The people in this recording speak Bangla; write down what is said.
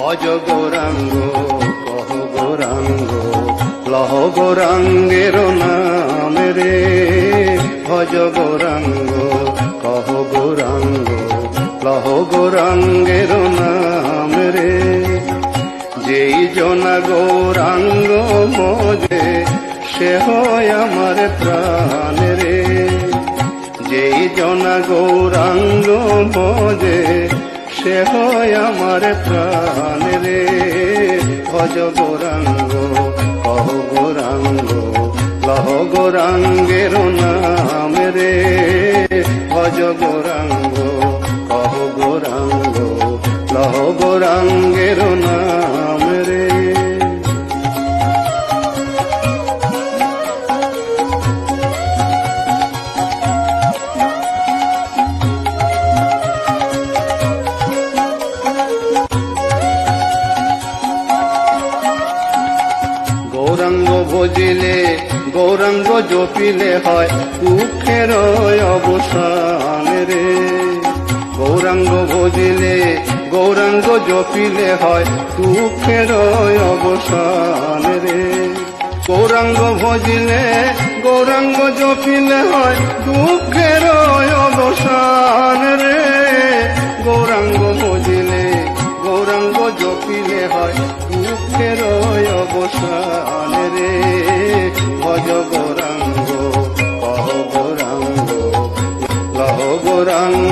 ভজ গৌরাঙ্গ কহ গৌরাঙ্গ লহ গৌরাঙ্গের নাম রে, ভজ গৌরাঙ্গ কহ গৌরাঙ্গ লহ গৌরাঙ্গের নাম রে। যেই জনা গৌরাঙ্গ মজে সে হয় আমার প্রাণ রে, যেই জনা গৌরাঙ্গ মজে সে হয় আমার প্রাণ রে। ভজ গৌরাঙ্গ কহ গৌরাঙ্গ লহ গৌরাঙ্গের নাম রে, ভজ গৌরাঙ্গ কহ গৌরাঙ্গ লহ গৌরাঙ্গের নাম রে। গৌরাঙ্গ ভজিলে গৌরাঙ্গ জপিলে হয় দুঃখের অবসান রে, গৌরাঙ্গ ভজিলে গৌরাঙ্গ জপিলে হয় দুঃখের অবসান রে। গৌরাঙ্গ ভজিলে গৌরাঙ্গ জপিলে হয় দুঃখের অবসান রে, গৌরাঙ্গ ভজিলে গৌরাঙ্গ জপিলে হয় দুঃখের অবসান রে। ভজ গৌরাঙ্গ কহ গৌরাঙ্গ লহ গৌরাঙ্গ